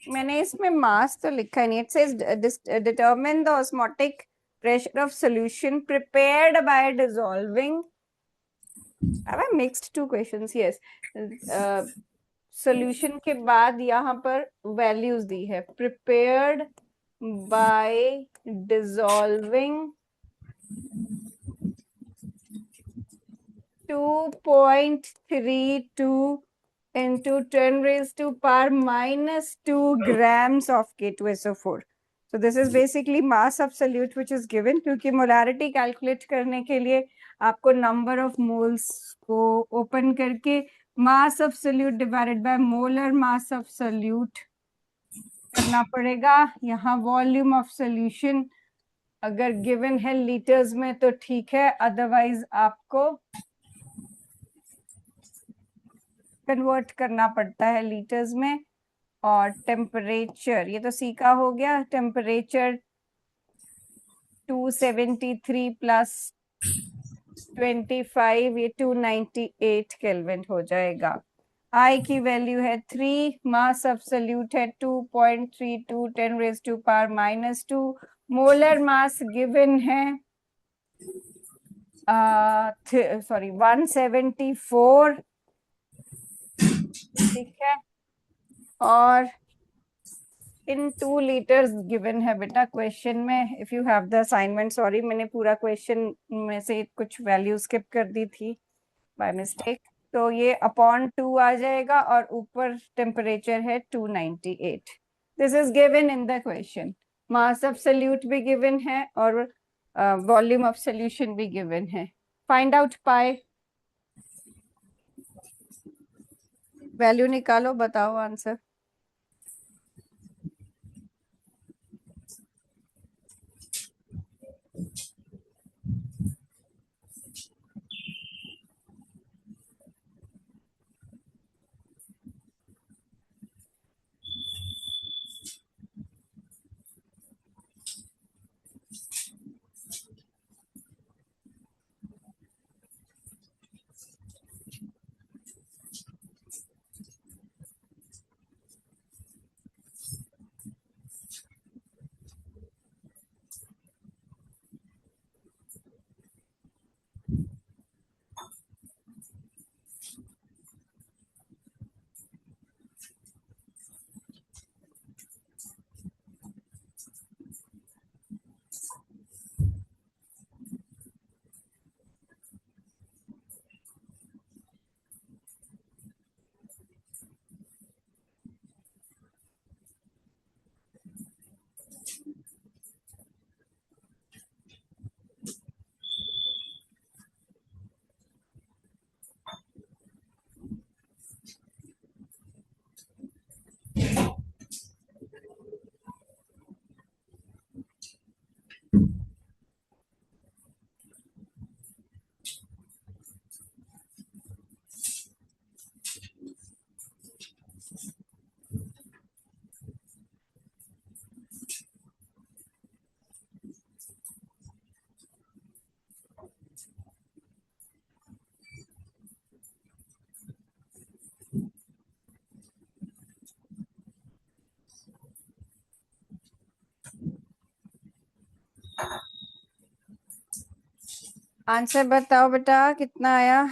मैंने इसमें मास तो लिखा ही नहीं. It says determine the osmotic pressure of solution prepared by dissolving. Have I mixed two questions? Yes. Solution के बाद यहाँ पर वैल्यूज दी है. Prepared by dissolving 2.32 into 10 raised to power minus 2 grams of K2SO4. So this is basically mass of solute which is given. क्योंकि molarity calculate करने के लिए आपको number of moles को open करके mass of solute divided by molar mass of solute करना पड़ेगा. यहाँ volume of solution अगर given है liters में तो ठीक है, otherwise आपको कन्वर्ट करना पड़ता है लीटर्स में. और टेम्परेचर, ये तो सी का हो गया. टेम्परेचर 273 प्लस 25, ये 298 केल्विन हो जाएगा. आई की वैल्यू है 3. मास ऑफ सोल्यूट है 2.32 10 raise to power minus 2. Molar mass given है 174. ठीक है. और इन 2 लीटर्स गिवन है बेटा क्वेश्चन में. If you have the assignment. Sorry, मैंने पूरा क्वेश्चन में से कुछ वैल्यू स्किप कर दी थी बाय मिस्टेक. तो ये अपॉन 2 आ जाएगा और ऊपर टेम्परेचर है 298. This is given in the question. Mass of solute भी गिवन है और वॉल्यूम ऑफ सोल्यूशन भी गिवन है. फाइंड आउट पाई. वैल्यू निकालो, बताओ आंसर. आंसर बताओ बेटा, कितना आया.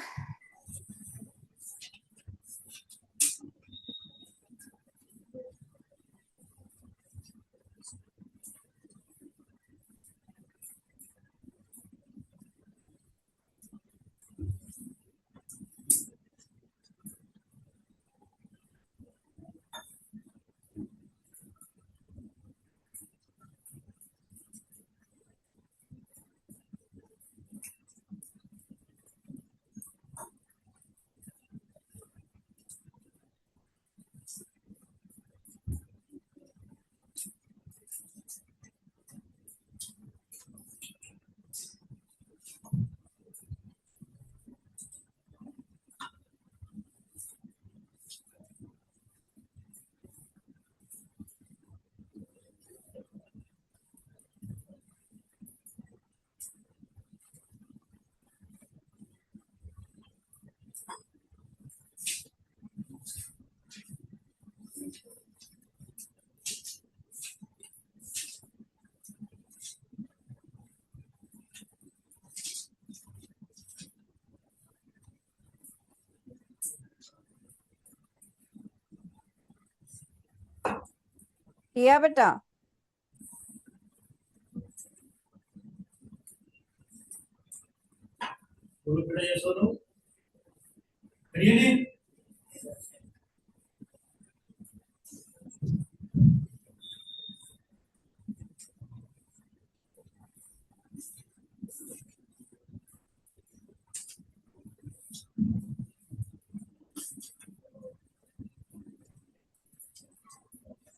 किया बेटा?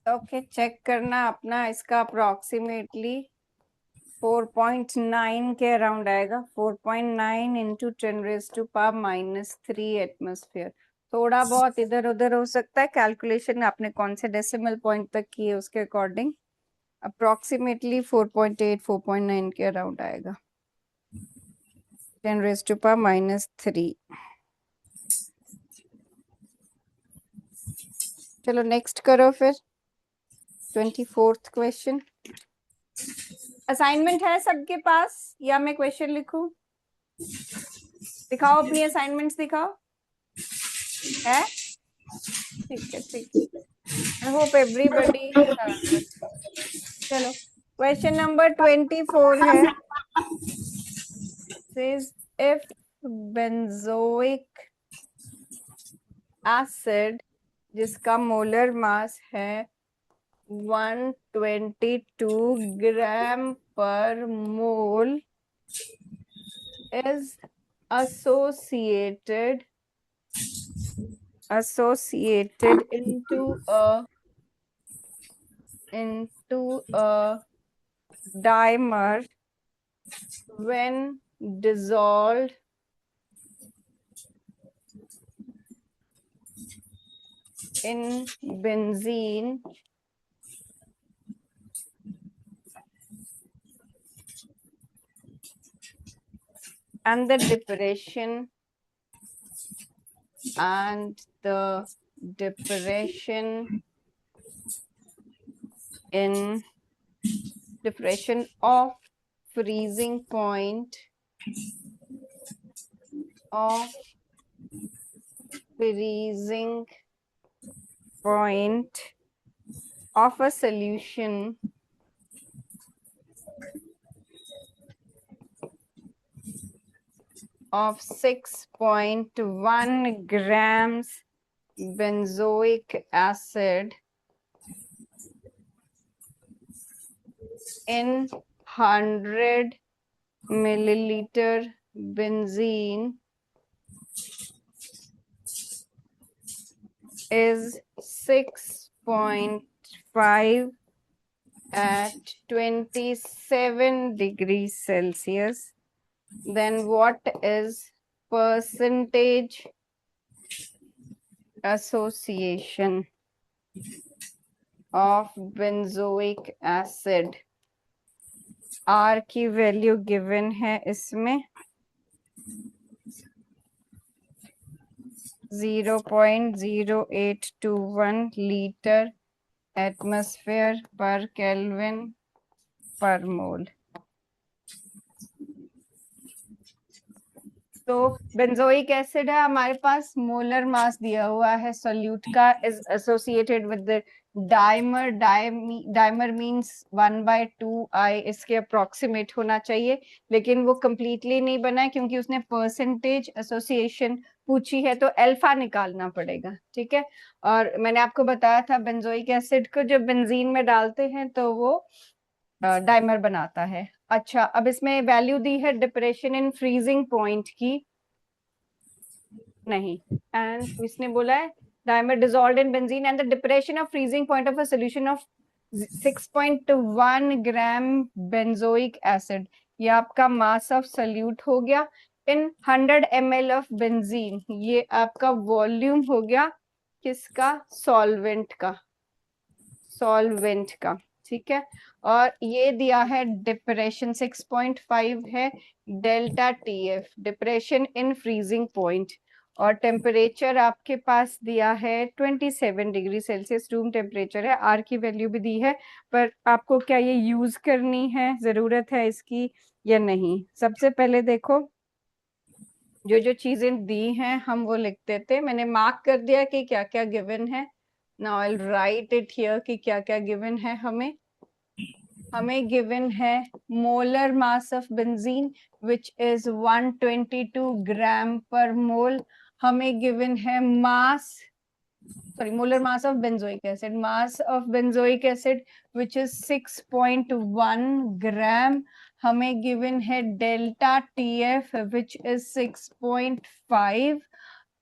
ओके, चेक करना अपना। इसका अप्रोक्सीमेटली 4.9 के अराउंड आएगा। 4.9 इंटू 10⁻³ एटमॉस्फेयर। थोड़ा बहुत इधर उधर हो सकता है, कैलकुलेशन आपने कौन से डेसिमल पॉइंट तक की है उसके अकॉर्डिंग। अप्रोक्सीमेटली 4.8 4.9 के अराउंड आएगा। 10⁻³ चलो नेक्स्ट करो फिर। 24th question. असाइनमेंट है सबके पास या मैं क्वेश्चन लिखूं? दिखाओ अपनी असाइनमेंट्स, दिखाओ। है? ठीक है, ठीक है। I hope everybody. चलो क्वेश्चन नंबर 24 है। says if benzoic acid जिसका मोलर मास है 122 ग्राम पर मोल is associated into a dimer when dissolved in benzene and the depression in depression of freezing point of a solution of 6.1 grams benzoic acid in 100 milliliter benzene is 6.5 at 27 degrees Celsius, then what is percentage association of benzoic acid? R की value given है इसमें 0.0821 litre atmosphere पर kelvin पर मोल। तो benzoic acid है हमारे पास, molar mass दिया हुआ है सोल्यूट का, is associated with the dimer. Dimer means 1/2I, इसके अप्रोक्सीमेट होना चाहिए, लेकिन वो कंप्लीटली नहीं बना है क्योंकि उसने परसेंटेज एसोसिएशन पूछी है, तो अल्फा निकालना पड़ेगा। ठीक है, और मैंने आपको बताया था बेंजोइक एसिड को जब बेंजीन में डालते हैं तो वो डाइमर बनाता है। अच्छा, अब इसमें वैल्यू दी है डिप्रेशन इन फ्रीजिंग पॉइंट की, नहीं, एंड इसने बोला है dimer dissolved in benzene and the depression of freezing point of a solution of 6.1 gram benzoic acid. ये आपका मास ऑफ सॉल्यूट हो गया इन 100 ml ऑफ बेंजीन। ये आपका वॉल्यूम हो गया किसका? सॉल्वेंट का। ठीक है, और ये दिया है डिप्रेशन 6.5 है, delta TF depression in freezing point, और टेम्परेचर आपके पास दिया है 27 डिग्री सेल्सियस रूम टेम्परेचर है। R की वैल्यू भी दी है, पर आपको क्या ये यूज करनी है, जरूरत है इसकी या नहीं? सबसे पहले देखो जो जो चीजें दी हैं हम वो लिख देते। मैंने मार्क कर दिया कि क्या क्या गिवन है। Now I will write it here कि क्या क्या गिवन है हमें गिवन है molar mass of benzene which is 122 ग्राम पर मोल. हमें गिवन है molar mass of benzoic acid, mass of benzoic acid which is 6.1 gram. हमें given है delta TF which is 6.5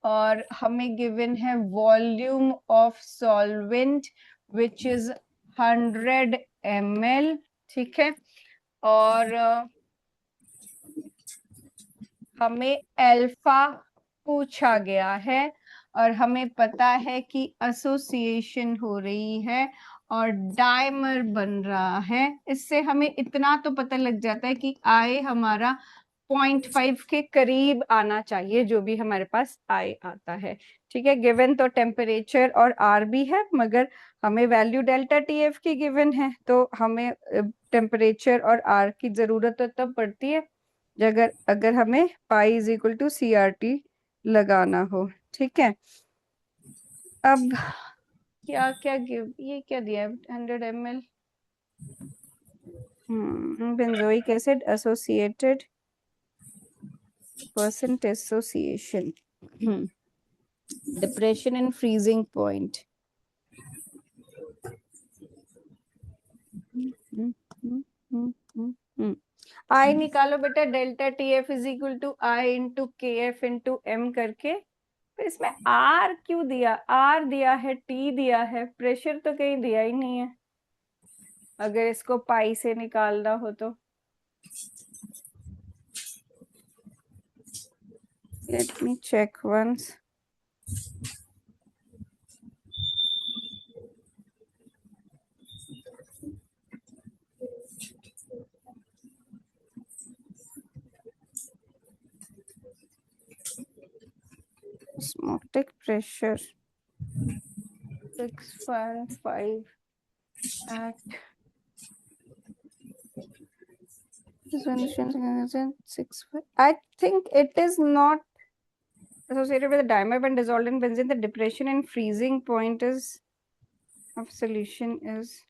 और हमें given है volume of solvent which is 100 ml. ठीक है, और हमें अल्फा पूछा गया है और हमें पता है कि एसोसिएशन हो रही है और डाइमर बन रहा है. इससे हमें इतना तो पता लग जाता है कि I हमारा 0.5 के करीब आना चाहिए, जो भी हमारे पास I आता है. ठीक है, गिवन तो टेम्परेचर और R भी है, मगर हमें वैल्यू डेल्टा TF की गिवन है, तो हमें टेम्परेचर और R की जरूरत तो तब पड़ती है अगर हमें pi is equal to CRT लगाना हो. ठीक है, अब क्या क्या ये क्या दिया है 100 ml benzoic acid associated percent association, depression and freezing point. I निकालो बेटा, delta TF is equal to I into KF into M करके. तो इसमें R क्यों दिया, R दिया है, T दिया है, प्रेशर तो कहीं दिया ही नहीं है अगर इसको पाई से निकालना हो तो. Let me check once. Osmotic pressure 6.5 at 6. I think it is not associated with the dimer when dissolved in benzene. The depression and freezing point is of solution is,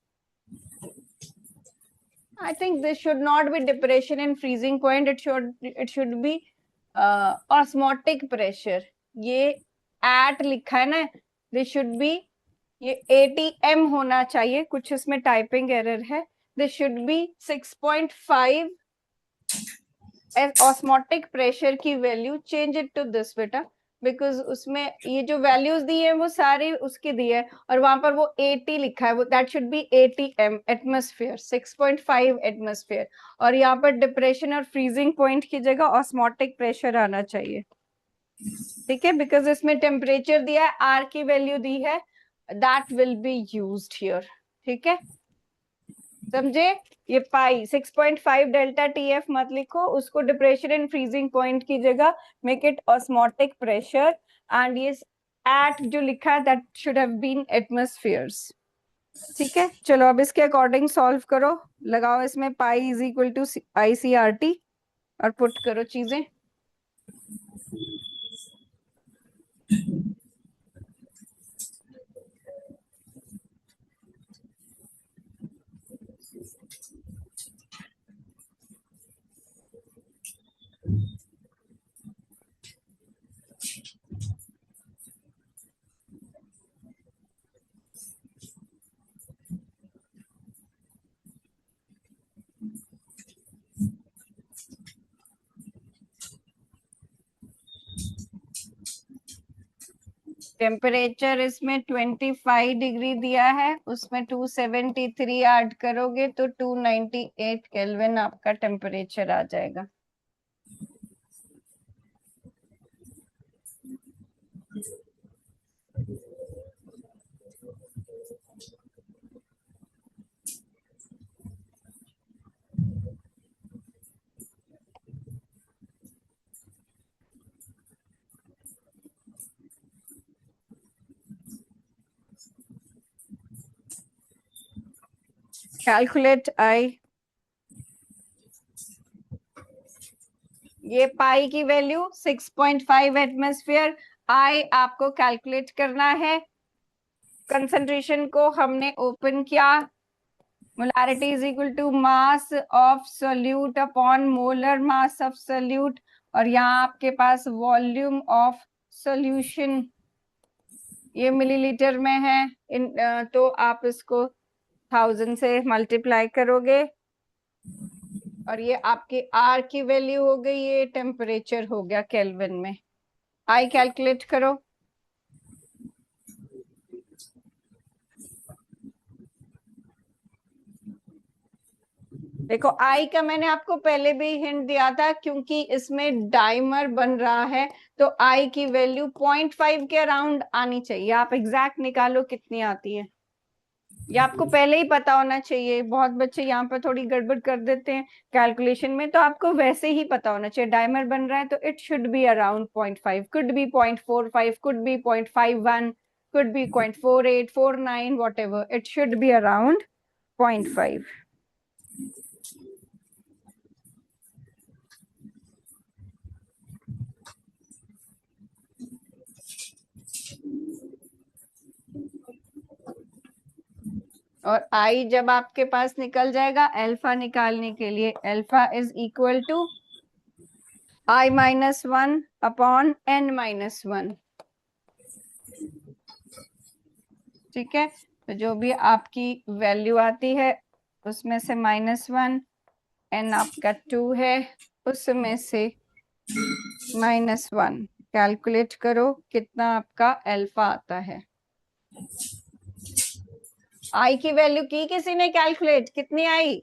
I think this should not be depression and freezing point. It should be osmotic pressure. ये at लिखा है ना, this should be, ये ATM होना चाहिए, कुछ इसमें typing error है. This should be 6.5 osmotic pressure की value. Change it to this बेटा, बिकॉज उसमें ये जो वैल्यूज दी है वो सारी उसकी दी है और वहां पर वो 80 लिखा है, वो that should be ATM, atmosphere, 6.5 atmosphere. और यहाँ पर डिप्रेशन और फ्रीजिंग पॉइंट की जगह ऑस्मोटिक प्रेशर आना चाहिए. ठीक है, बिकॉज इसमें टेम्परेचर दिया है, R की वैल्यू दी है, that will be used here. ठीक है, समझे. ये पाई 6.5 डेल्टा TF मत लिखो, उसको डिप्रेशन एंड फ्रीजिंग पॉइंट की जगह make it osmotic pressure. And ये एट जो लिखा है that should have been atmospheres. ठीक है, चलो अब इसके अकॉर्डिंग सॉल्व करो. लगाओ इसमें pi is equal to ICRT और पुट करो चीजें. टेम्परेचर इसमें 25 डिग्री दिया है, उसमें 273 ऐड करोगे तो 298 केल्विन आपका टेम्परेचर आ जाएगा. Calculate I. ये पाई की वैल्यू 6.5 एटमॉस्फेयर. I आपको कैलकुलेट करना है कंसंट्रेशन को हमने ओपन किया, molarity is equal to mass of solute upon molar mass of solute, और यहाँ आपके पास वॉल्यूम ऑफ सॉल्यूशन ये मिलीलीटर में है। तो आप इसको 1000 से मल्टीप्लाई करोगे और ये आपकी आर की वैल्यू हो गई, ये टेम्परेचर हो गया केल्विन में। आई कैलकुलेट करो। देखो आई का मैंने आपको पहले भी हिंट दिया था, क्योंकि इसमें डाइमर बन रहा है तो आई की वैल्यू 0.5 के अराउंड आनी चाहिए। आप एग्जैक्ट निकालो कितनी आती है, ये आपको पहले ही पता होना चाहिए। बहुत बच्चे यहाँ पर थोड़ी गड़बड़ कर देते हैं कैलकुलेशन में, तो आपको वैसे ही पता होना चाहिए। डाइमर बन रहा है तो it should be around 0.5, could be 0.45, could be 0.51, could be 0.48, 49, whatever, it should be around 0.5. और आई जब आपके पास निकल जाएगा, अल्फा निकालने के लिए alpha is equal to I-1 upon N-1। ठीक है, तो जो भी आपकी वैल्यू आती है उसमें से -1, N आपका 2 है, उसमें से -1 कैलकुलेट करो कितना आपका अल्फा आता है। आई की वैल्यू की किसी ने कैलकुलेट, कितनी आई?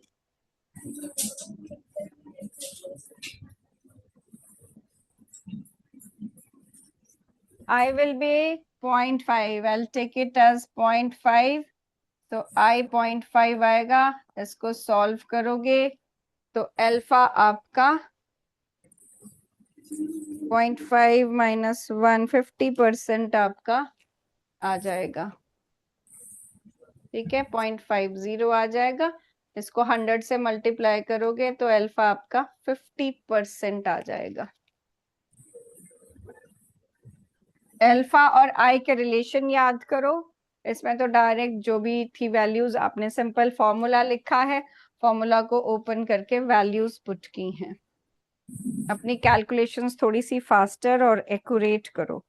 I will be 0.5, I'll take it as 0.5, तो I 0.5 आएगा। इसको सॉल्व करोगे तो अल्फा आपका 0.5 माइनस 150% आपका आ जाएगा। ठीक है, 0.50 आ जाएगा। इसको 100 से मल्टीप्लाई करोगे तो अल्फा आपका 50% आ जाएगा। अल्फा और आई के रिलेशन याद करो। इसमें तो डायरेक्ट जो भी थी वैल्यूज आपने सिंपल फॉर्मूला लिखा है, फॉर्मूला को ओपन करके वैल्यूज पुट की हैं। अपनी कैलकुलेशंस थोड़ी सी फास्टर और एक्यूरेट करो।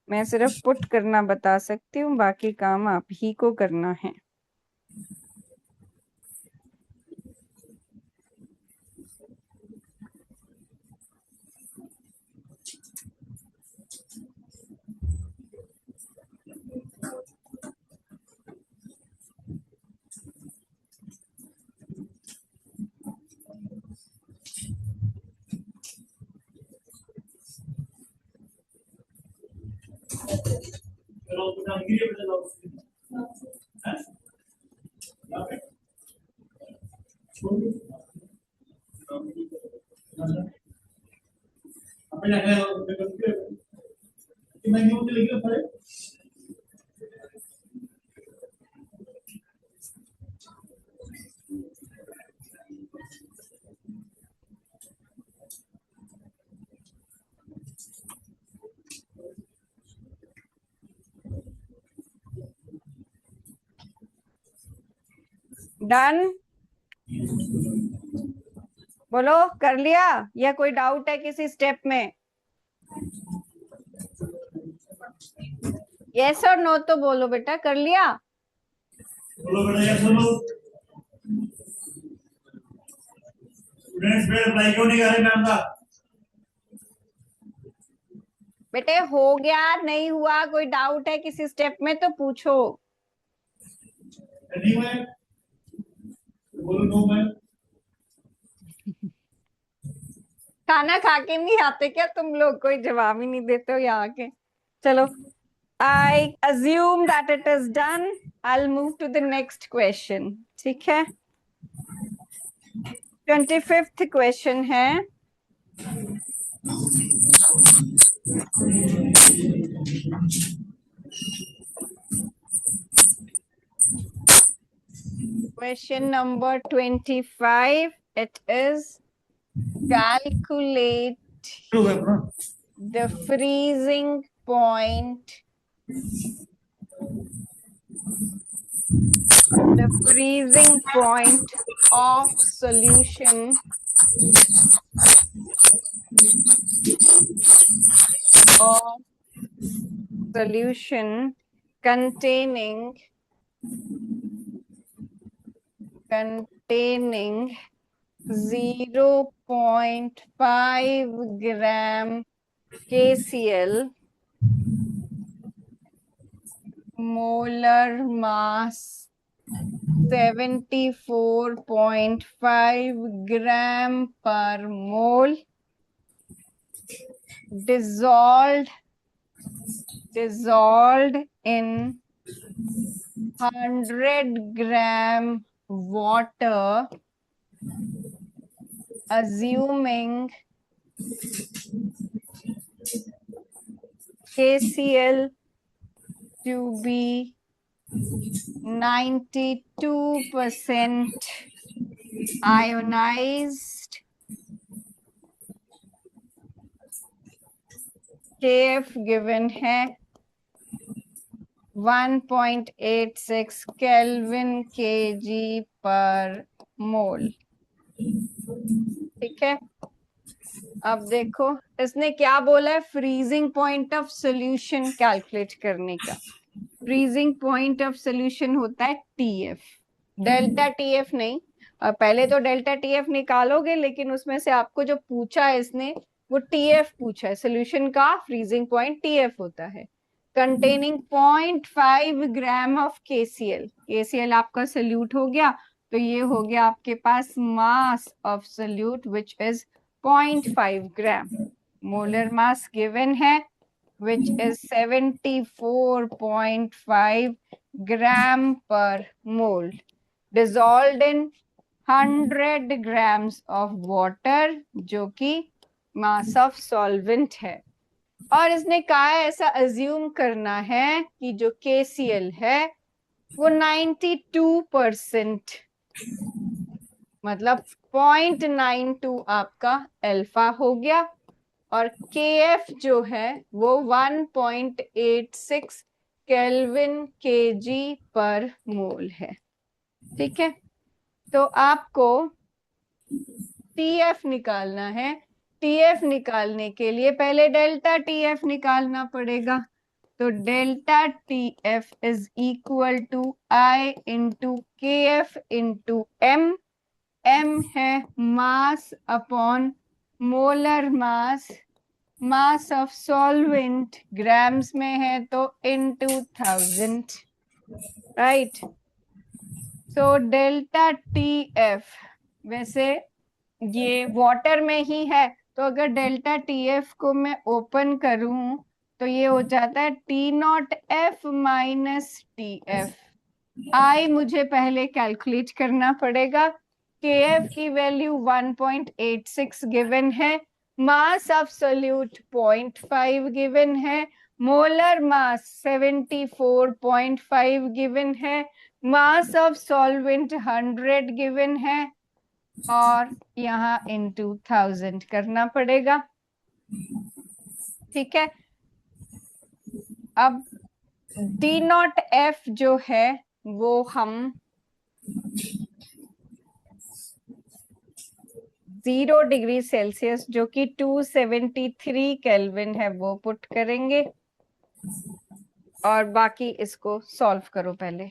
मैं सिर्फ पुट करना बता सकती हूँ, बाकी काम आप ही को करना है। डन, बोलो कर लिया या कोई डाउट है किसी स्टेप में? यस और नो तो बोलो बेटा, कर लिया? बोलो बेटा यस बोलो। स्टूडेंट्स पे अप्लाई क्यों नहीं कर रहे मैम का? बेटे हो गया नहीं हुआ, कोई डाउट है किसी स्टेप में तो पूछो। नहीं हुआ बोलो नो मैम। खाना खा के नहीं आते क्या तुम लोग? कोई जवाब ही नहीं देते हो यहाँ के। चलो, I assume that it is done. I'll move to the next question. ठीक है, 25th question है, question number 25. It is calculate the freezing point The freezing point of solution containing 0.5 gram KCl, molar mass 74.5 gram per mole, dissolved in 100 gram water, assuming KCl to be 92% ionized, KF given है 1.86 kelvin kg पर मोल। ठीक है, अब देखो इसने क्या बोला है, freezing point of solution calculate करने का। फ्रीजिंग पॉइंट ऑफ सॉल्यूशन होता है TF, डेल्टा TF नहीं। पहले तो डेल्टा TF निकालोगे, लेकिन उसमें से आपको जो पूछा है इसने वो TF पूछा है। सॉल्यूशन का फ्रीजिंग पॉइंट TF होता है। Containing 0.5 gram of KCl, KCl आपका सल्यूट हो गया, तो ये हो गया आपके पास mass of solute which is 0.5 gram. Molar mass given है which is 74.5 gram per mole, dissolved in 100 grams of water, जो कि mass of solvent है। और इसने कहा है ऐसा अज्यूम करना है कि जो KCl है वो 92%, मतलब 0.92 आपका अल्फा हो गया, और KF जो है वो 1.86 केल्विन kg पर मोल है। ठीक है, तो आपको TF निकालना है। TF निकालने के लिए पहले डेल्टा TF निकालना पड़ेगा। तो delta TF is equal to I into KF into M। M है mass upon molar mass, mass of solvent grams में है तो into 1000, right. So delta TF, वैसे ये वाटर में ही है, तो अगर डेल्टा TF को मैं ओपन करूं तो ये हो जाता है T0F माइनस TF। I मुझे पहले कैलकुलेट करना पड़ेगा। KF की वैल्यू 1.86 गिवन है, मास ऑफ सोल्यूट 0.5 गिवन है, मोलर मास 74.5 गिवन है, मास ऑफ सॉल्वेंट 100 गिवन है, और यहाँ इनटू 1000 करना पड़ेगा। ठीक है, अब T0F जो है वो हम 0 डिग्री सेल्सियस जो कि 273 केल्विन है वो पुट करेंगे, और बाकी इसको सॉल्व करो। पहले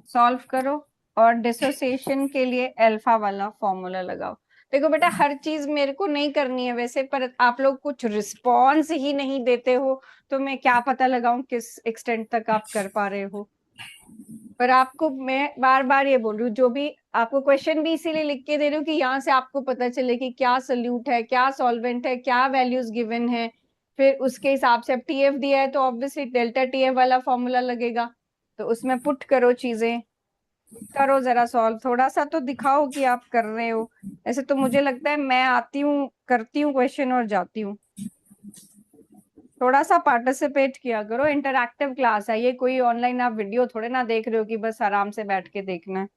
सॉल्व करो और डिसोसिएशन के लिए अल्फा वाला फॉर्मूला लगाओ। देखो बेटा, हर चीज मेरे को नहीं करनी है वैसे, पर आप लोग कुछ रिस्पॉन्स ही नहीं देते हो, तो मैं क्या पता लगाऊं किस एक्सटेंट तक आप कर पा रहे हो। पर आपको मैं बार बार ये बोल रही हूँ, जो भी आपको क्वेश्चन भी इसीलिए लिख के दे रही हूँ कि यहाँ से आपको पता चले कि क्या सोल्यूट है, क्या सॉल्वेंट है, क्या वैल्यूज गिवन है, फिर उसके हिसाब से अब TF दिया है तो ऑब्वियसली डेल्टा TF वाला फॉर्मूला लगेगा, तो उसमें पुट करो चीजें, करो जरा सॉल्व, थोड़ा सा तो दिखाओ कि आप कर रहे हो। ऐसे तो मुझे लगता है मैं आती हूँ, करती हूँ क्वेश्चन और जाती हूँ। थोड़ा सा पार्टिसिपेट किया करो, इंटरैक्टिव क्लास है ये, कोई ऑनलाइन आप वीडियो थोड़े ना देख रहे हो कि बस आराम से बैठ के देखना है।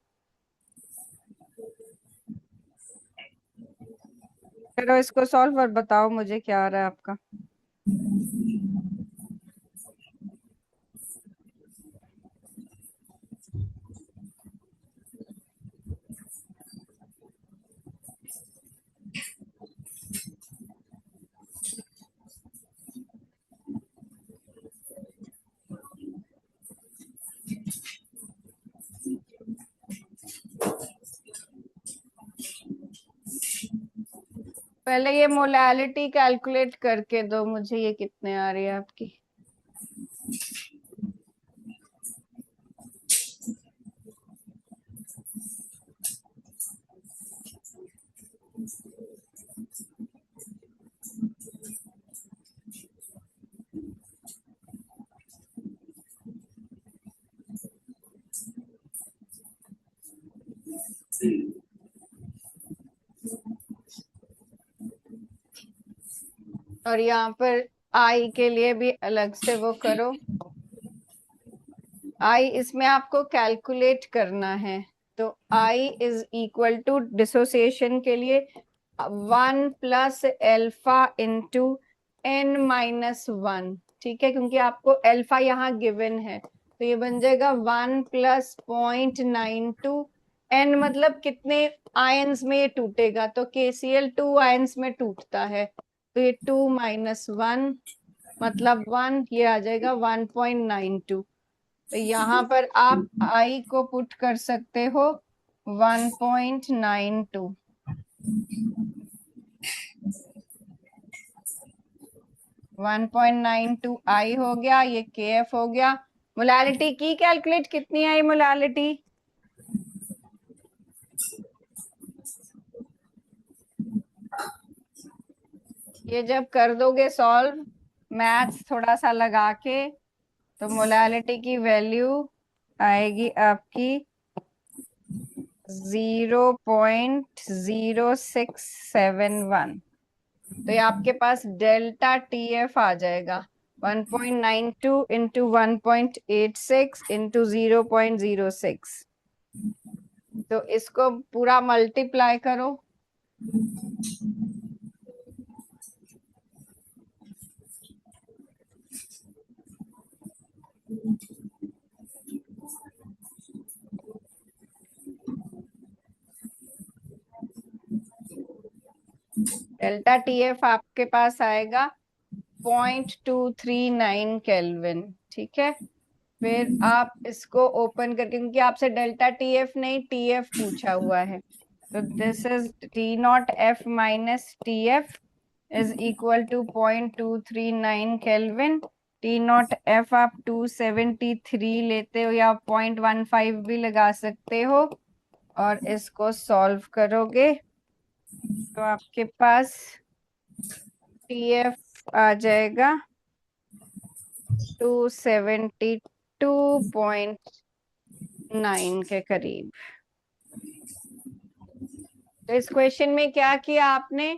करो इसको सॉल्व और बताओ मुझे क्या आ रहा है आपका। पहले ये मोलैलिटी कैलकुलेट करके दो मुझे, ये कितने आ रही है आपकी। और यहाँ पर आई के लिए भी अलग से वो करो। आई इसमें आपको कैलकुलेट करना है, तो i is equal to dissociation के लिए 1 plus alpha into n minus 1, ठीक है, क्योंकि आपको एल्फा यहाँ गिवन है, तो ये बन जाएगा 1 प्लस 0.92। n मतलब कितने आयंस में ये टूटेगा, तो KCl 2 आयंस में टूटता है, तो ये 2 माइनस 1 मतलब 1, ये आ जाएगा 1.92। तो यहाँ पर आप आई को पुट कर सकते हो 1.92। 1.92 आई हो गया, ये KF हो गया। मोलालिटी की कैलकुलेट कितनी आई मोलालिटी? ये जब कर दोगे सॉल्व मैथ्स थोड़ा सा लगा के, तो मोलालिटी की वैल्यू आएगी आपकी 0.0671। तो ये आपके पास डेल्टा TF आ जाएगा 1.92 इंटू 1.86 इंटू 0.06। तो इसको पूरा मल्टीप्लाई करो। डेल्टा TF आपके पास आएगा 0.239 केल्विन, ठीक है। फिर आप इसको ओपन करके, क्योंकि आपसे डेल्टा TF नहीं TF पूछा हुआ है, तो this is T0F minus TF is equal to 0.239 kelvin. T0F आप 273 लेते हो या 0.15 भी लगा सकते हो, और इसको सॉल्व करोगे तो आपके पास TF आ जाएगा 272.9 के करीब। तो इस क्वेश्चन में क्या किया आपने,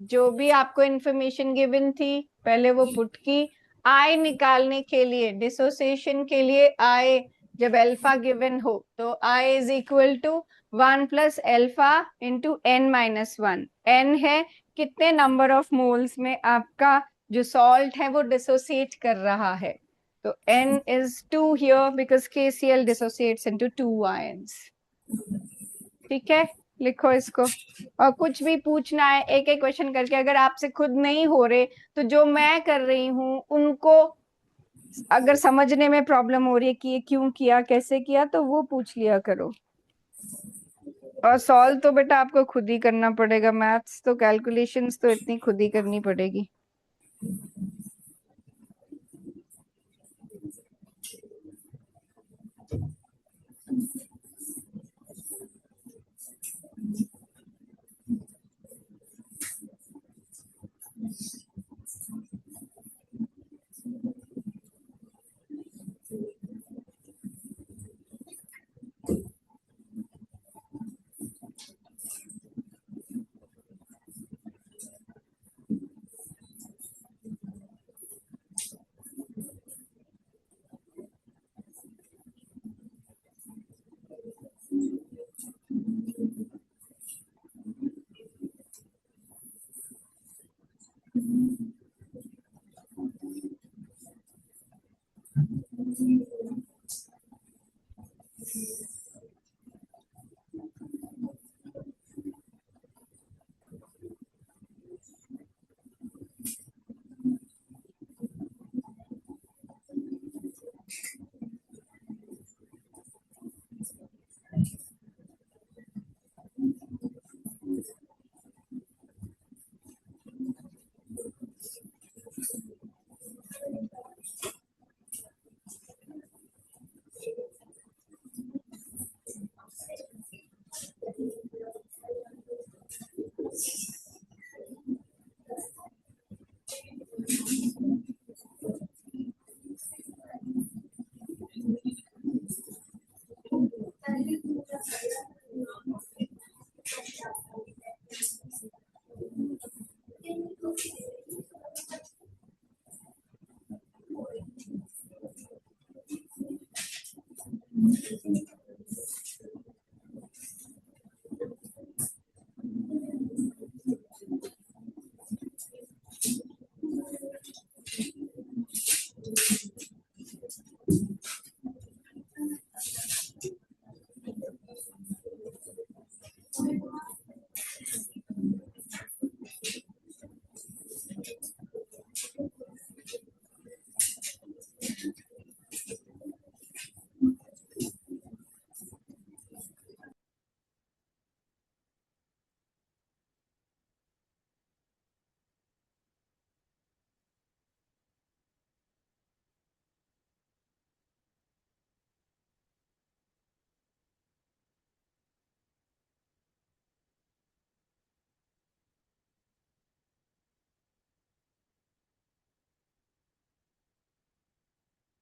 जो भी आपको इंफॉर्मेशन गिवन थी पहले वो पुट की। आई निकालने के लिए, डिसोसिएशन के लिए आई जब अल्फा गिवन हो, तो i is equal to 1 plus alpha into n minus 1। n है कितने नंबर ऑफ मोल्स में आपका जो सॉल्ट है वो डिसोसिएट कर रहा है, तो n is 2 here because KCl dissociates into 2 ions. ठीक है, लिखो इसको। और कुछ भी पूछना है एक एक क्वेश्चन करके, अगर आपसे खुद नहीं हो रहे तो जो मैं कर रही हूँ उनको अगर समझने में प्रॉब्लम हो रही है कि ये क्यों किया कैसे किया, तो वो पूछ लिया करो। और सॉल्व तो बेटा आपको खुद ही करना पड़ेगा, मैथ्स तो कैलकुलेशंस तो इतनी खुद ही करनी पड़ेगी।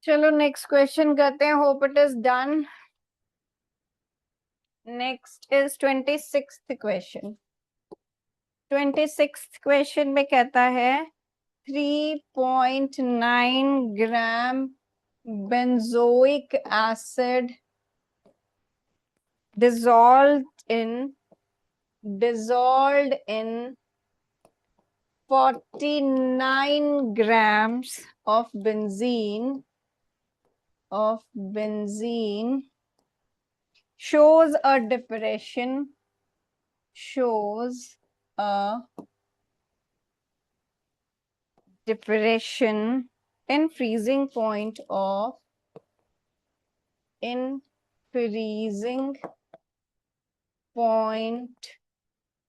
चलो नेक्स्ट क्वेश्चन करते हैं, hope it is done. Next is 26th question. 26th question में कहता है 3.9 ग्राम benzoic acid dissolved in 49 grams of benzene shows a depression in freezing point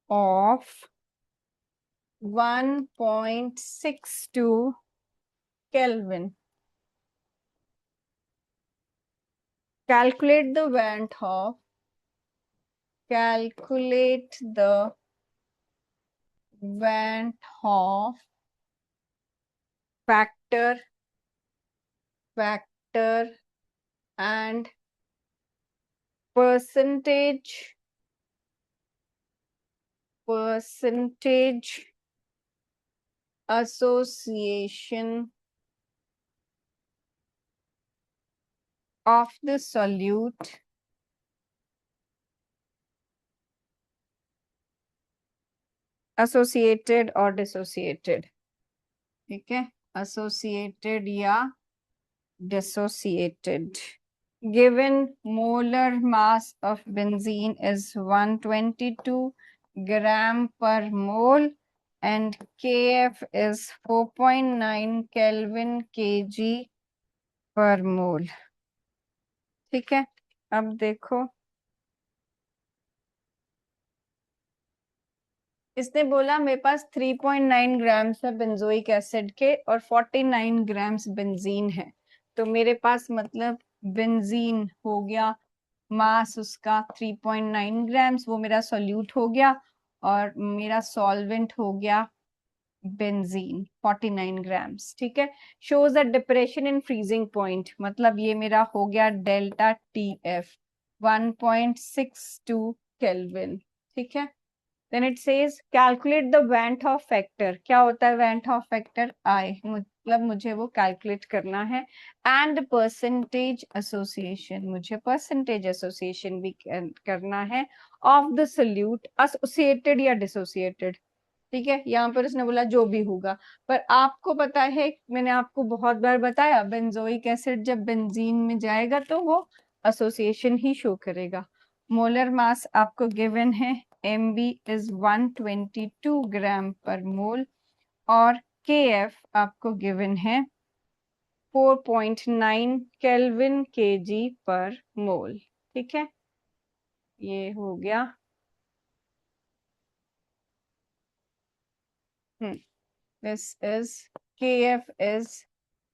of 1.62 Kelvin. Calculate the Van 't Hoff factor and percentage association of the solute associated or dissociated. ठीक है, associated या dissociated. Given molar mass of benzene is 122 gram per mole and Kf is 4.9 Kelvin kg per mole. ठीक है, अब देखो इसने बोला मेरे पास 3.9 ग्राम्स है बेंजोइक एसिड के और 49 ग्राम्स बेंजीन है। तो मेरे पास मतलब बेंजीन हो गया, मास उसका 3.9 ग्राम्स, वो मेरा सॉल्यूट हो गया, और मेरा सॉल्वेंट हो गया बेंजीन 49 ग्राम्स। ठीक है, shows a depression in freezing point, मतलब ये मेरा हो गया डेल्टा TF 1.62 केल्विन। ठीक है, then it says calculate the Van 't Hoff factor। क्या होता है Van 't Hoff factor? I, मतलब मुझे वो कैलकुलेट करना है, and percentage association, मुझे percentage association भी करना है of the solute associated या dissociated। ठीक है, यहाँ पर उसने बोला जो भी होगा, पर आपको पता है मैंने आपको बहुत बार बताया बेंजोइक एसिड जब बेंजीन में जाएगा तो वो एसोसिएशन ही शो करेगा। मोलर मास आपको गिवन है Mb is 122 ग्राम पर मोल और Kf आपको गिवन है 4.9 केल्विन kg पर मोल। ठीक है, ये हो गया। This is Kf is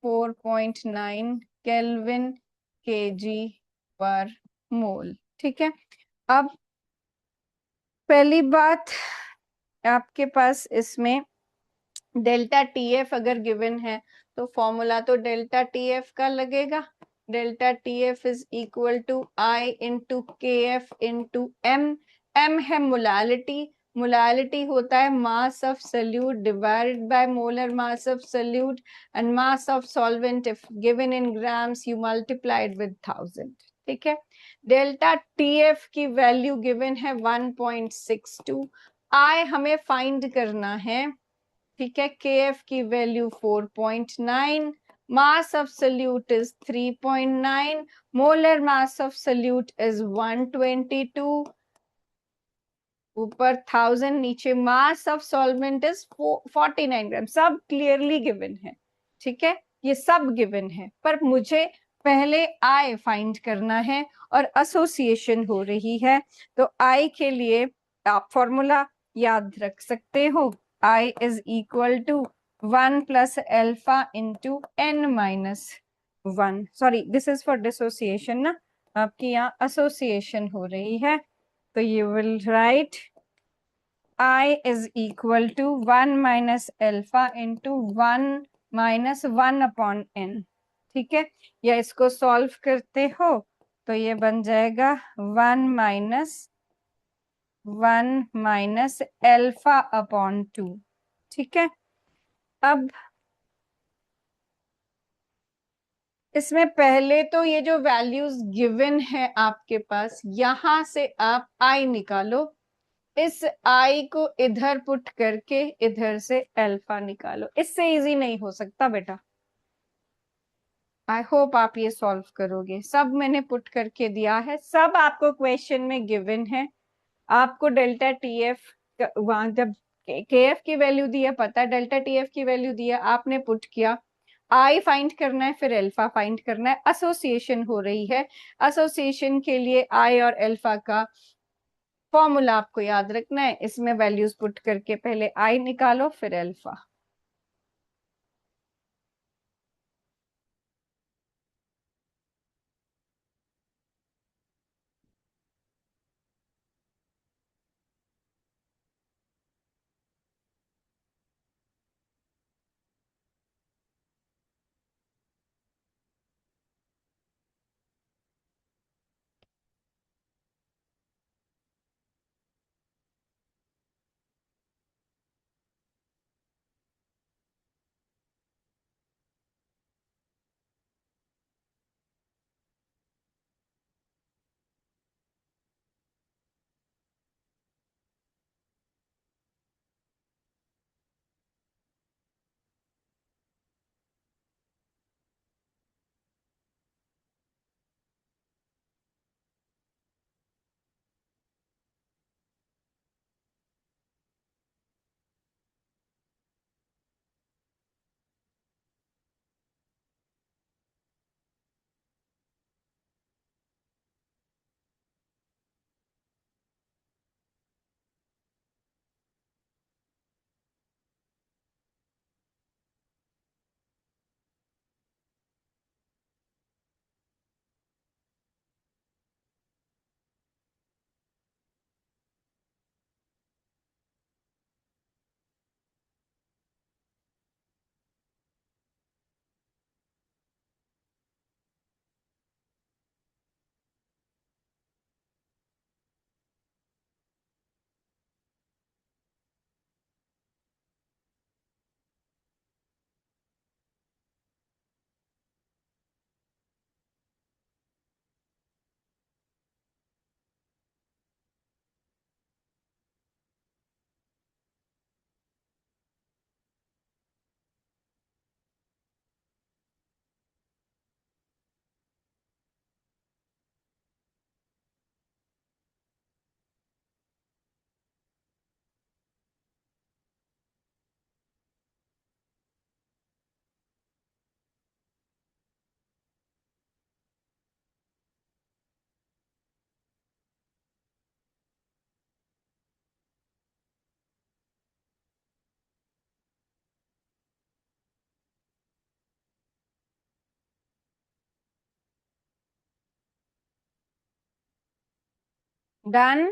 4.9 kelvin kg पर मोल। ठीक है, अब पहली बात आपके पास इसमें डेल्टा TF अगर गिवन है तो फॉर्मूला तो डेल्टा TF का लगेगा। Delta TF is equal to I into KF into M। M है मोलालिटी, मोलालिटी होता है mass of solute divided by molar mass of solute, and mass of solvent if given in grams you multiplied with 1000। ठीक है, delta TF की value given है 1.62। I हमें find करना है। ठीक है, Kf की value 4.9, mass of salute is 3.9, molar mass of salute is 122, ऊपर 1000, नीचे मास ऑफ सॉल्वेंट इज 49 ग्राम। सब क्लियरली गिवन है। ठीक है, ये सब गिवन है, पर मुझे पहले I फाइंड करना है और एसोसिएशन हो रही है। तो I के लिए आप फॉर्मूला याद रख सकते हो, I is equal to 1 plus alpha into n minus 1। Sorry, this is for dissociation ना, आपकी यहाँ एसोसिएशन हो रही है, तो you will write I is equal to 1 minus alpha into 1 minus 1 upon n। ठीक है, या इसको सॉल्व करते हो तो ये बन जाएगा 1 अल्फा अपॉन 2। ठीक है, अब इसमें पहले तो ये जो वैल्यूज गिवन है आपके पास, यहां से आप आई निकालो, इस आई को इधर पुट करके इधर से अल्फा निकालो। इससे इजी नहीं हो सकता बेटा। आई होप आप ये सॉल्व करोगे। सब मैंने पुट करके दिया है, सब आपको क्वेश्चन में गिवन है। आपको डेल्टा टी एफ वहां जब के एफ की वैल्यू दी है, पता है डेल्टा टी एफ की वैल्यू दी है, आपने पुट किया। आई फाइंड करना है, फिर अल्फा फाइंड करना है। एसोसिएशन हो रही है, एसोसिएशन के लिए आई और अल्फा का फॉर्मूला आपको याद रखना है। इसमें वैल्यूज पुट करके पहले आई निकालो, फिर अल्फा। डन।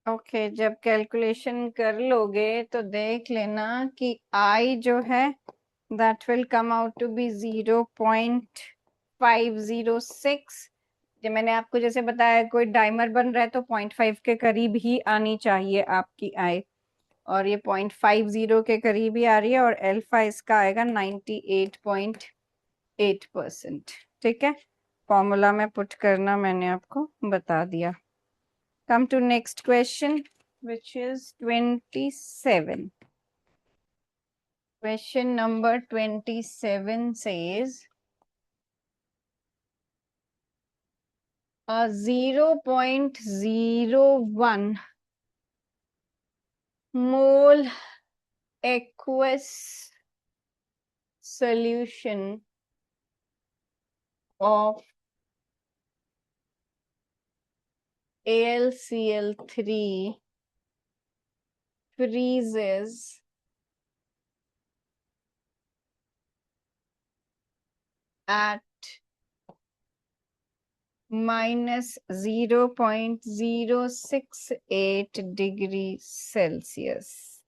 ओके, जब कैलकुलेशन कर लोगे तो देख लेना कि आई जो है that will come out to be 0.506। जो मैंने आपको जैसे बताया, कोई डाइमर बन रहा है तो 0.5 के करीब ही आनी चाहिए आपकी आई, और ये 0.50 के करीब ही आ रही है, और अल्फा इसका आएगा 98.8%। ठीक है, फॉर्मूला में पुट करना मैंने आपको बता दिया। Come to next question, which is 27. Question number 27 says a 0.01 mole aqueous solution of AlCl3 freezes at minus 0.068 degree Celsius.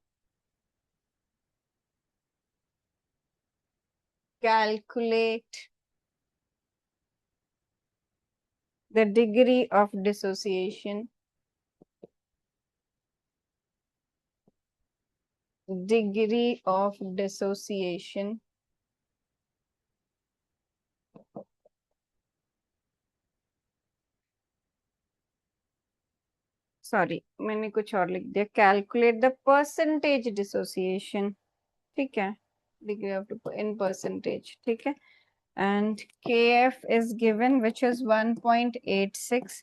Calculate the degree of dissociation. Degree of dissociation. Sorry, मैंने कुछ और लिख दिया. Calculate the percentage dissociation. ठीक है, degree of in percentage. ठीक है, and kf is given, which is 1.86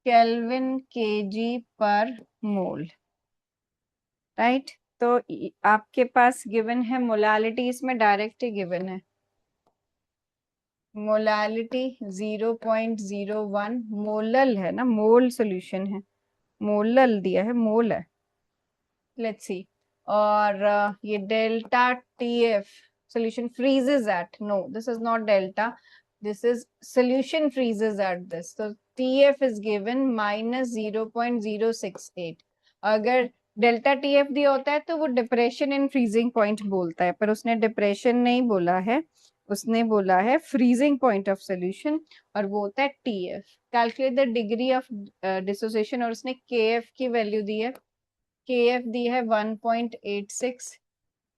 Kelvin kg per mole. Right, तो आपके पास गिवन है मोलालिटी, इसमें डायरेक्ट ही गिवन है मोलालिटी 0.01 मोलल है ना, मोल सॉल्यूशन है, मोलल दिया है, मोल है. Let's see. और ये delta TF solution freezes at, no, this is not delta, this is solution freezes at this. So TF is given minus 0.068. अगर डेल्टा टीएफ दिया होता है तो वो डिप्रेशन इन फ्रीजिंग पॉइंट बोलता है, पर उसने डिप्रेशन नहीं बोला है, उसने बोला है फ्रीजिंग पॉइंट ऑफ सोल्यूशन, और वो होता है TF. Calculate the degree of dissociation, और उसने केएफ की वैल्यू दी है, केएफ दी है 1.86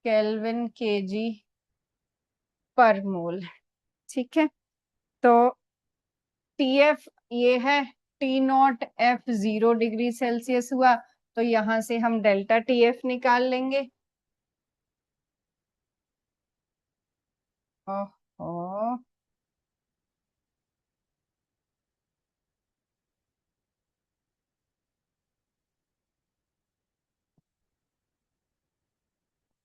केल्विन केजी पर मोल. ठीक है, तो टीएफ ये है, T not F 0 degree Celsius हुआ, तो यहां से हम डेल्टा टीएफ निकाल लेंगे. ओहो,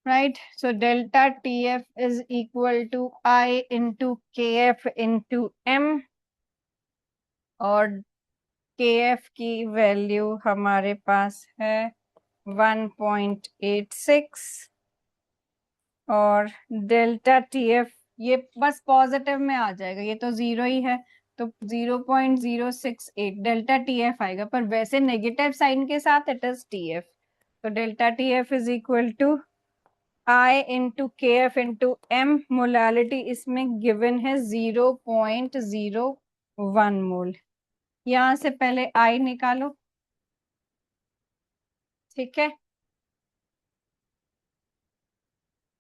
right, so delta tf is equal to I into kf into m, और kf की वैल्यू हमारे पास है 1.86, और डेल्टा टीएफ ये बस पॉजिटिव में आ जाएगा, ये तो जीरो ही है, तो 0.068 डेल्टा टीएफ आएगा, पर वैसे नेगेटिव साइन के साथ इट इज टीएफ. तो delta TF is equal to I into K F into M. Molality इसमें गिवन है 0.01 मोल. यहां से पहले I निकालो. ठीक है,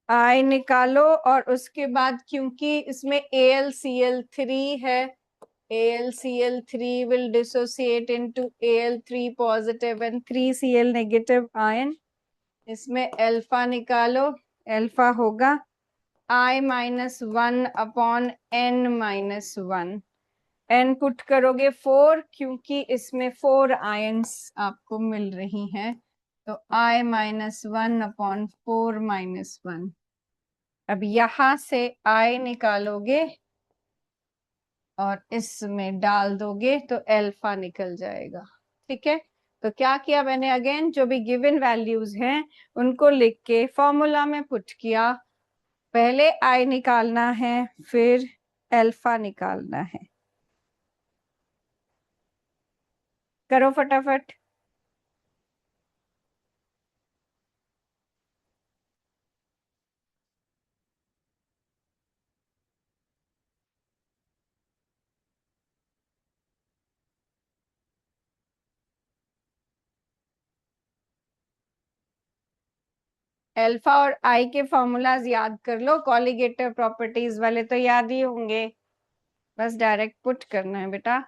I निकालो, और उसके बाद क्योंकि इसमें AlCl3 है, AlCl3 will dissociate into Al3 positive and 3Cl negative ion. इसमें अल्फा निकालो, अल्फा होगा I minus 1 upon N minus 1. N put करोगे 4, क्योंकि इसमें 4 आयंस आपको मिल रही हैं, तो I minus 1 upon 4 minus 1. अब यहां से I निकालोगे और इसमें डाल दोगे तो अल्फा निकल जाएगा. ठीक है, तो क्या किया मैंने, अगेन जो भी गिवन वैल्यूज हैं उनको लिख के फॉर्मूला में पुट किया. पहले I निकालना है, फिर अल्फा निकालना है. करो फटाफट. अल्फा और आई के फॉर्मूलाज याद कर लो, कॉलिगेटिव प्रॉपर्टीज वाले तो याद ही होंगे, बस डायरेक्ट पुट करना है बेटा.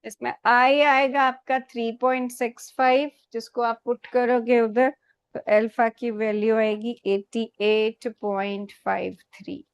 इसमें आई आएगा आपका 3.65, जिसको आप पुट करोगे उधर तो अल्फा की वैल्यू आएगी 88.53।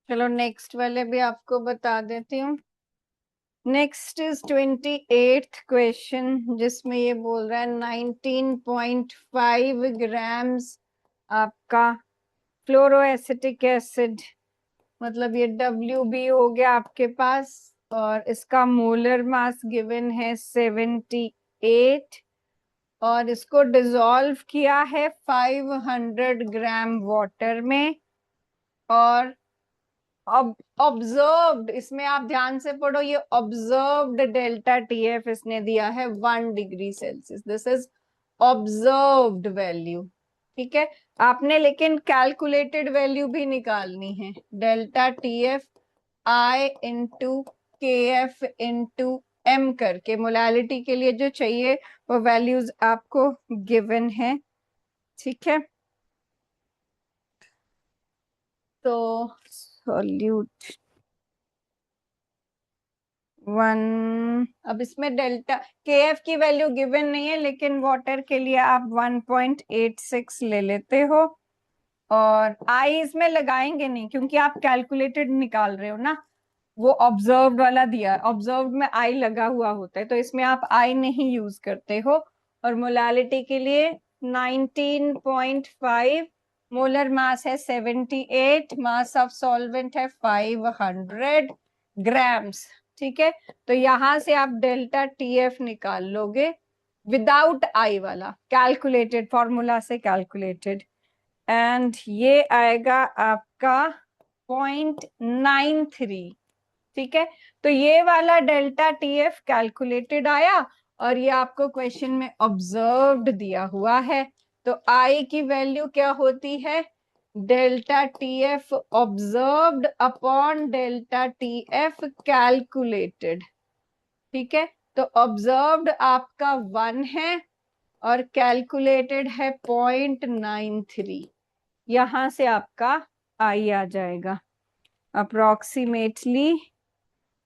चलो नेक्स्ट वाले भी आपको बता देती हूँ। नेक्स्ट इज 28th क्वेश्चन, जिसमें ये बोल रहा है 19.5 ग्राम्स आपका फ्लोरोएसिटिक एसिड, मतलब ये WB हो गया आपके पास, और इसका मोलर मास गिवन है 78, और इसको डिसॉल्व किया है 500 ग्राम वाटर में। और अब ऑब्जर्व्ड, इसमें आप ध्यान से पढ़ो, ये ऑब्जर्व्ड डेल्टा TF इसने दिया है 1 degree Celsius. This is observed value. ठीक है, आपने लेकिन कैलकुलेटेड वैल्यू भी निकालनी है। Delta TF I into KF into M करके मोलालिटी के लिए जो चाहिए वो वैल्यूज आपको गिवन है। ठीक है, तो सॉल्यूट 1, अब इसमें डेल्टा KF की वैल्यू गिवन नहीं है, लेकिन वाटर के लिए आप 1.86 ले लेते हो, और आई इसमें लगाएंगे नहीं क्योंकि आप कैलकुलेटेड निकाल रहे हो ना, वो ऑब्जर्व्ड वाला दिया, ऑब्जर्व्ड में आई लगा हुआ होता है, तो इसमें आप आई नहीं यूज करते हो। और मोलालिटी के लिए 19.5, मोलर मास है 78, मास ऑफ सॉल्वेंट है 500 ग्राम्स। ठीक है, तो यहां से आप डेल्टा TF निकाल लोगे विदाउट आई वाला, कैलकुलेटेड फॉर्मूला से कैलकुलेटेड, एंड ये आएगा आपका 0.93। ठीक है, तो ये वाला डेल्टा TF कैलकुलेटेड आया, और ये आपको क्वेश्चन में ऑब्जर्व्ड दिया हुआ है। तो आई की वैल्यू क्या होती है? Delta TF observed upon delta TF calculated. ठीक है, तो ऑब्जर्व्ड आपका 1 है और कैलकुलेटेड है 0.93। यहां से आपका आई आ जाएगा अप्रोक्सीमेटली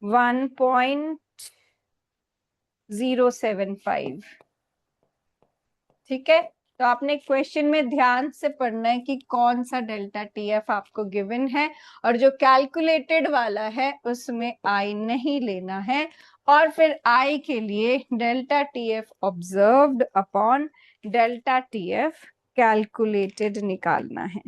1.075। ठीक है, तो आपने क्वेश्चन में ध्यान से पढ़ना है कि कौन सा डेल्टा TF आपको गिवन है, और जो कैलकुलेटेड वाला है उसमें आई नहीं लेना है, और फिर आई के लिए delta TF observed upon delta TF calculated निकालना है।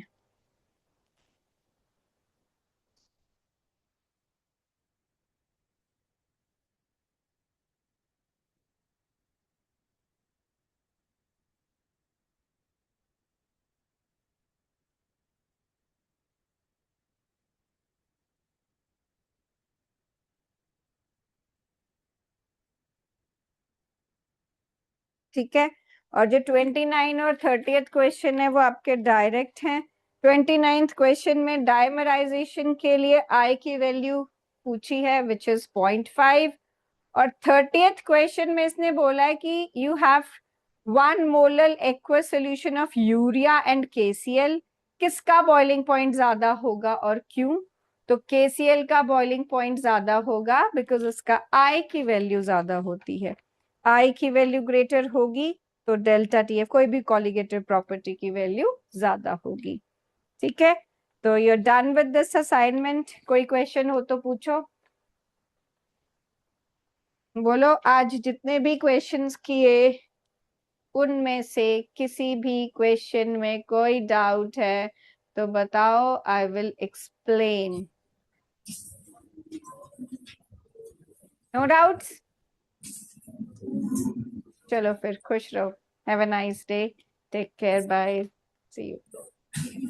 ठीक है, और जो 29 और 30th क्वेश्चन है वो आपके डायरेक्ट हैं। 29th क्वेश्चन में डाइमराइजेशन के लिए I की वैल्यू पूछी है विच इज 0.5, और 30th क्वेश्चन में इसने बोला है कि you have 1 molar aqueous solution of urea and KCl, किसका बॉइलिंग पॉइंट ज्यादा होगा और क्यों? तो KCl का बॉइलिंग पॉइंट ज्यादा होगा बिकॉज उसका I की वैल्यू ज्यादा होती है। I की वैल्यू ग्रेटर होगी तो डेल्टा TF, कोई भी कॉलिगेटिव प्रॉपर्टी की वैल्यू ज्यादा होगी। ठीक है, तो you are done with this assignment. कोई क्वेश्चन हो तो पूछो। बोलो, आज जितने भी क्वेश्चंस किए उनमें से किसी भी क्वेश्चन में कोई डाउट है तो बताओ, I will explain. No doubts? चलो फिर, खुश रहो। Have a nice day, take care, bye, see you.